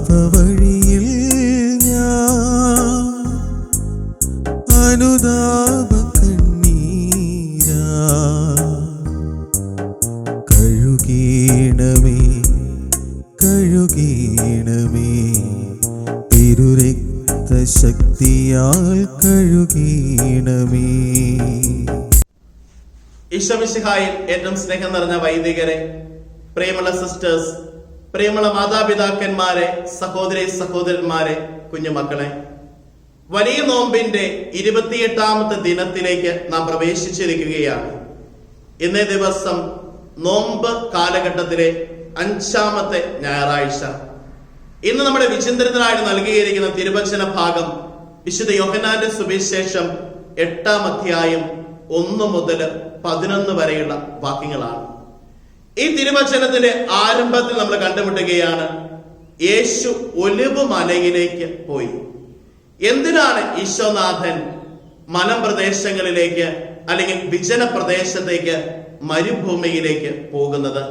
പാപവഴിയിൽ ഞാൻ അനുതാപ കണ്ണീരാ കഴുകീണമേ കഴുകീണമേ തിരുരക്തശക്തിയാൽ കഴുകീണമേ. ഈശോ മിശിഹായിൽ ഏറ്റവും സ്നേഹം നിറഞ്ഞ വൈദികരെ, പ്രിയമുള്ള സിസ്റ്റേഴ്സ്, പ്രിയമുള്ള മാതാപിതാക്കന്മാരെ, സഹോദരി സഹോദരന്മാരെ, കുഞ്ഞുമക്കളെ, വലിയ നോമ്പിന്റെ 28ാമത്തെ ദിനത്തിലേക്ക് നാം പ്രവേശിച്ചിരിക്കുകയാണ്. ഇന്നേ ദിവസം നോമ്പ് കാലഘട്ടത്തിലെ 5ാമത്തെ ഞായറാഴ്ച. ഇന്ന് നമ്മുടെ വിചിന്തനത്തിനായിട്ട് നൽകിയിരിക്കുന്ന തിരുവചന ഭാഗം വിശുദ്ധ യോഹന്നാന്റെ സുവിശേഷം 8ാം അധ്യായം 1 മുതൽ 11 വരെയുള്ള വാക്യങ്ങളാണ്. ഈ തിരുവചനത്തിന്റെ ആരംഭത്തിൽ നമ്മൾ കണ്ടുമുട്ടുകയാണ് യേശു ഒലിവ് മലയിലേക്ക് പോയി. എന്തിനാണ് ഈശോനാഥൻ മലമ്പ്രദേശങ്ങളിലേക്ക് അല്ലെങ്കിൽ വിജന പ്രദേശത്തേക്ക്, മരുഭൂമിയിലേക്ക് പോകുന്നത്?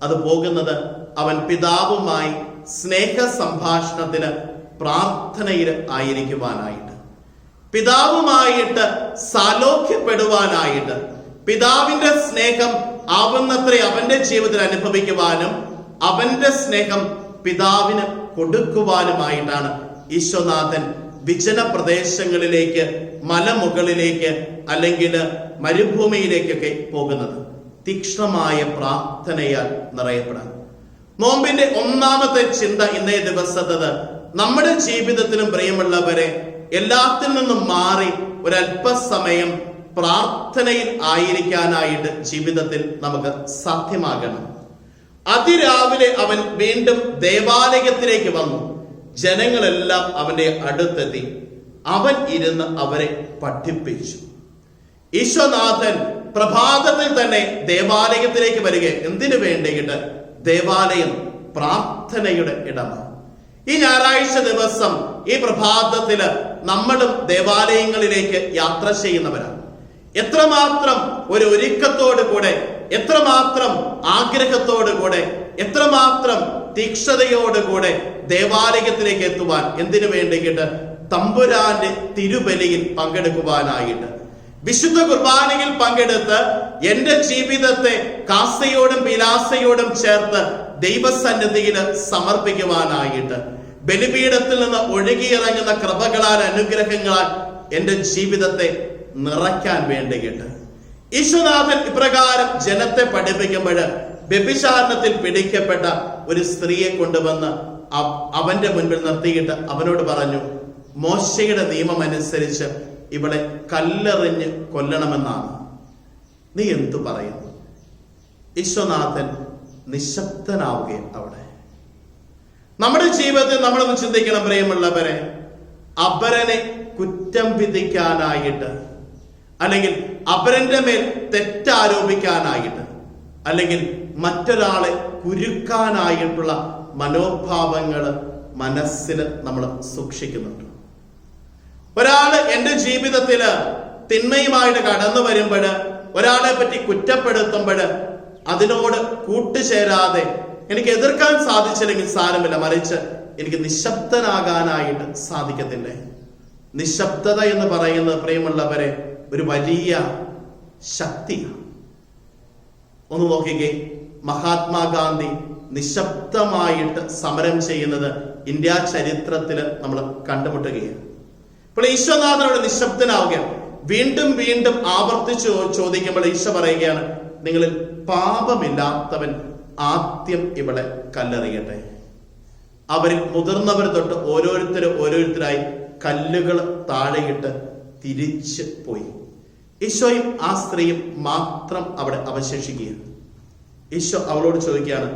അത് പോകുന്നത് അവൻ പിതാവുമായി സ്നേഹ സംഭാഷണത്തിന്, പ്രാർത്ഥനയിൽ ആയിരിക്കുവാനായിട്ട്, പിതാവുമായിട്ട് സാലോക്യപ്പെടുവാനായിട്ട്, പിതാവിന്റെ സ്നേഹം ആവുന്നത്ര അവന്റെ ജീവിതത്തിൽ അനുഭവിക്കുവാനും അവന്റെ സ്നേഹം പിതാവിന് കൊടുക്കുവാനുമായിട്ടാണ് ഈശോനാഥൻ വിജന പ്രദേശങ്ങളിലേക്ക്, മലമുകളിലേക്ക് അല്ലെങ്കിൽ മരുഭൂമിയിലേക്കൊക്കെ പോകുന്നത്. തീക്ഷ്ണമായ പ്രാർത്ഥനയാൽ നിറയപ്പെടാൻ. നോമ്പിന്റെ 1ാമത്തെ ചിന്ത ഇന്നേ ദിവസത്തത് നമ്മുടെ ജീവിതത്തിലും പ്രിയമുള്ളവരെ എല്ലാത്തിൽ നിന്നും മാറി ഒരല്പസമയം പ്രാർത്ഥനയിൽ ആയിരിക്കാനായിട്ട് ജീവിതത്തിൽ നമുക്ക് സാധ്യമാകണം. അതിരാവിലെ അവൻ വീണ്ടും ദേവാലയത്തിലേക്ക് വന്നു. ജനങ്ങളെല്ലാം അവന്റെ അടുത്തെത്തി. അവൻ ഇരുന്ന് അവരെ പഠിപ്പിച്ചു. ഈശോനാഥൻ പ്രഭാതത്തിൽ തന്നെ ദേവാലയത്തിലേക്ക് വരിക. എന്തിനു വേണ്ടിയിട്ട്? ദേവാലയം പ്രാർത്ഥനയുടെ ഇടമാണ്. ഈ ഞായറാഴ്ച ദിവസം ഈ പ്രഭാതത്തില് നമ്മളും ദേവാലയങ്ങളിലേക്ക് യാത്ര ചെയ്യുന്നവരാണ്. എത്രമാത്രം ഒരു ഒരുക്കത്തോടു കൂടെ, എത്രമാത്രം ആഗ്രഹത്തോടു കൂടെ, എത്രമാത്രം തീക്ഷ്ണതയോടുകൂടെ ദേവാലയത്തിലേക്ക് എത്തുവാൻ. എന്തിനു വേണ്ടിയിട്ട്? തമ്പുരാന്റെ തിരുബലിയിൽ പങ്കെടുക്കുവാനായിട്ട്, വിശുദ്ധ കുർബാനയിൽ പങ്കെടുത്ത് എന്റെ ജീവിതത്തെ കാസയോടും പിലാസയോടും ചേർത്ത് ദൈവസന്നിധിയിൽ സമർപ്പിക്കുവാനായിട്ട്, ബലിപീഠത്തിൽ നിന്ന് ഒഴുകിയിറങ്ങുന്ന കൃപകളാൽ, അനുഗ്രഹങ്ങളാൽ എന്റെ ജീവിതത്തെ നിറയ്ക്കാൻ വേണ്ടിയിട്ട്. ഈശോനാഥൻ ഇപ്രകാരം ജനത്തെ പഠിപ്പിക്കുമ്പോൾ വ്യഭിചാരണത്തിൽ പിടിക്കപ്പെട്ട ഒരു സ്ത്രീയെ കൊണ്ടുവന്ന് അവന്റെ മുൻപിൽ നിർത്തിയിട്ട് അവനോട് പറഞ്ഞു, മോശയുടെ നിയമം അനുസരിച്ച് ഇവളെ കല്ലെറിഞ്ഞ് കൊല്ലണമെന്നാണ്. നീ എന്തു പറയുന്നു? ഈശോനാഥൻ നിശബ്ദനാവുകയും അവിടെ. നമ്മുടെ ജീവിതത്തിൽ നമ്മളൊന്ന് ചിന്തിക്കണം പ്രിയമുള്ളവരെ. അപരനെ കുറ്റം വിധിക്കാനായിട്ട്, അല്ലെങ്കിൽ അപരന്റെ മേൽ തെറ്റാരോപിക്കാനായിട്ട്, അല്ലെങ്കിൽ മറ്റൊരാളെ കുരുക്കാനായിട്ടുള്ള മനോഭാവങ്ങൾ മനസ്സിൽ നമ്മൾ സൂക്ഷിക്കുന്നുണ്ട്. ഒരാള് എന്റെ ജീവിതത്തില് തിന്മയുമായിട്ട് കടന്നു വരുമ്പോൾ, ഒരാളെ പറ്റി കുറ്റപ്പെടുത്തുമ്പോൾ അതിനോട് കൂട്ടുചേരാതെ എനിക്ക് എതിർക്കാൻ സാധിച്ചില്ലെങ്കിൽ സാരമില്ല, മറിച്ച് എനിക്ക് നിശബ്ദനാകാനായിട്ട് സാധിക്കത്തില്ലേ? നിശബ്ദത എന്ന് പറയുന്നത് പ്രിയമുള്ളവരെ ഒരു വലിയ ശക്തിയാണ്. ഒന്ന് നോക്കിക്കേ, മഹാത്മാഗാന്ധി നിശബ്ദമായിട്ട് സമരം ചെയ്യുന്നത് ഇന്ത്യ ചരിത്രത്തിൽ നമ്മൾ കണ്ടുമുട്ടുകയാണ്. ഇപ്പോൾ ഈശോനാഥനോട് നിശബ്ദനാവുകയാണ്. വീണ്ടും വീണ്ടും ആവർത്തിച്ച് ചോദിക്കുമ്പോൾ ഈശോ പറയുകയാണ്, നിങ്ങളിൽ പാപമില്ലാത്തവൻ ആദ്യം ഇവിടെ കല്ലെറിയട്ടെ. അവരിൽ മുതിർന്നവർ തൊട്ട് ഓരോരുത്തരായി കല്ലുകൾ താഴെയിട്ട് തിരിച്ച് പോയി. ഈശോയും ആ സ്ത്രീയും മാത്രം അവിടെ അവശേഷിക്കുകയാണ്. ഈശോ അവളോട് ചോദിക്കുകയാണ്,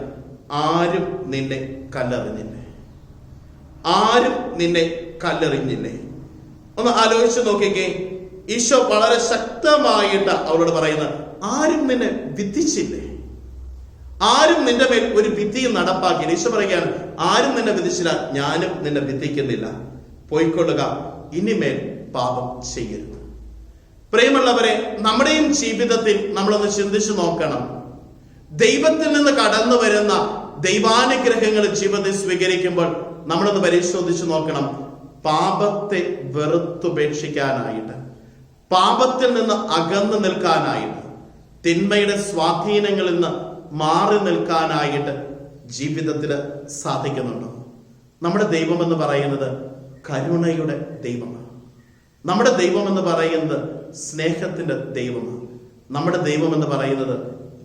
ആരും നിന്നെ കല്ലെറിഞ്ഞില്ലേ? ആരും നിന്നെ കല്ലെറിഞ്ഞില്ലേ? ഒന്ന് ആലോചിച്ച് നോക്കിക്കേ. ഈശോ വളരെ ശക്തമായിട്ട് അവളോട് പറയുന്നത്, ആരും നിന്നെ വിധിച്ചില്ലേ? ആരും നിന്റെ മേൽ ഒരു വിധിയും നടപ്പാക്കിയില്ല. ഈശോ പറയുകയാണ്, ആരും നിന്നെ വിധിച്ചില്ല, ഞാനും നിന്നെ വിധിക്കുന്നില്ല. പോയിക്കൊള്ളുക, ഇനിമേൽ പാപം ചെയ്യരുത്. പ്രിയമുള്ളവരെ, നമ്മുടെയും ജീവിതത്തിൽ നമ്മളൊന്ന് ചിന്തിച്ചു നോക്കണം. ദൈവത്തിൽ നിന്ന് കടന്നു വരുന്ന ദൈവാനുഗ്രഹങ്ങൾ ജീവിതത്തിൽ സ്വീകരിക്കുമ്പോൾ നമ്മളൊന്ന് പരിശോധിച്ച് നോക്കണം. പാപത്തെ വെറുത്തുപേക്ഷിക്കാനായിട്ട്, പാപത്തിൽ നിന്ന് അകന്നു നിൽക്കാനായിട്ട്, തിന്മയുടെ സ്വാധീനങ്ങളിൽ നിന്ന് മാറി നിൽക്കാനായിട്ട് ജീവിതത്തിൽ സാധിക്കുന്നുണ്ടോ? നമ്മുടെ ദൈവം എന്ന് പറയുന്നത് കരുണയുടെ ദൈവമാണ്. നമ്മുടെ ദൈവം എന്ന് പറയുന്നത് സ്നേഹത്തിന്റെ ദൈവമാണ്. നമ്മുടെ ദൈവം എന്ന് പറയുന്നത്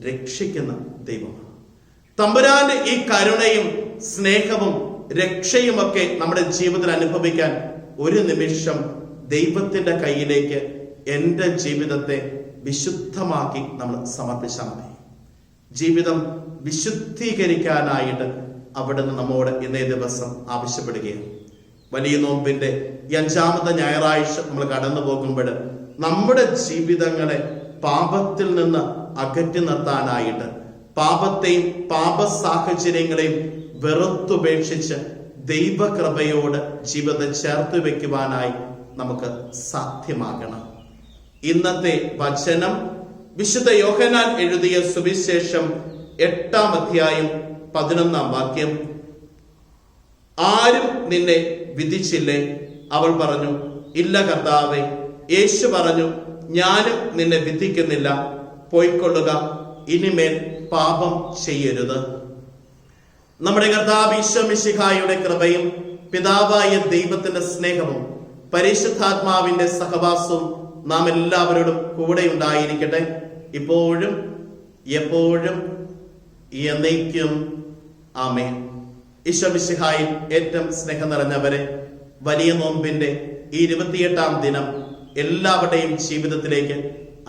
രക്ഷിക്കുന്ന ദൈവമാണ്. തമ്പുരാന്റെ ഈ കരുണയും സ്നേഹവും രക്ഷയുമൊക്കെ നമ്മുടെ ജീവിതത്തിൽ അനുഭവിക്കാൻ ഒരു നിമിഷം ദൈവത്തിന്റെ കയ്യിലേക്ക് എൻ്റെ ജീവിതത്തെ വിശുദ്ധമാക്കി നമ്മൾ സമർപ്പിച്ചാൽ മതി. ജീവിതം വിശുദ്ധീകരിക്കാനായിട്ട് അവിടുന്ന് നമ്മോട് ഇന്നേ ദിവസം ആവശ്യപ്പെടുകയാണ്. വലിയ നോമ്പിന്റെ 5ാമത്തെ ഞായറാഴ്ച നമ്മൾ കടന്നു പോകുമ്പോൾ നമ്മുടെ ജീവിതങ്ങളെ പാപത്തിൽ നിന്ന് അകറ്റി നിർത്താനായിട്ട്, പാപത്തെയും പാപ സാഹചര്യങ്ങളെയും വെറുത്തുപേക്ഷിച്ച് ദൈവകൃപയോട് ജീവിതത്തെ ചേർത്ത് വെക്കുവാനായി നമുക്ക് സാധ്യമാകണം. ഇന്നത്തെ വചനം വിശുദ്ധ യോഹന്നാൻ എഴുതിയ സുവിശേഷം 8-ാം അധ്യായം 11-ാം വാക്യം. ആരും നിന്നെ വിധിച്ചില്ലേ? അവൾ പറഞ്ഞു, ഇല്ല കർത്താവേ. യേശു പറഞ്ഞു, ഞാനും നിന്നെ വിധിക്കുന്നില്ല. പോയിക്കൊള്ളുക, ഇനിമേൽ പാപം ചെയ്യരുത്. നമ്മുടെ കർത്താവ് ഈശോ മിശിഹായുടെ കൃപയും പിതാവായ ദൈവത്തിന്റെ സ്നേഹവും പരിശുദ്ധാത്മാവിന്റെ സഹവാസവും നാം എല്ലാവരോടും കൂടെ ഉണ്ടായിരിക്കട്ടെ, ഇപ്പോഴും എപ്പോഴും എന്നേക്കും. ആമേൻ. ഈശോ മിശിഹായിൽ ഏറ്റവും സ്നേഹം നിറഞ്ഞവരെ, വലിയ നോമ്പിന്റെ ഈ 28-ാം ദിനം എല്ലാവരുടെയും ജീവിതത്തിലേക്ക്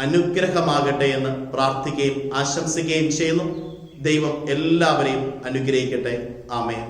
അനുഗ്രഹമാകട്ടെ എന്ന് പ്രാർത്ഥിക്കുകയും ആശംസിക്കുകയും ചെയ്യുന്നു. ദൈവം എല്ലാവരെയും അനുഗ്രഹിക്കട്ടെ. ആമേൻ.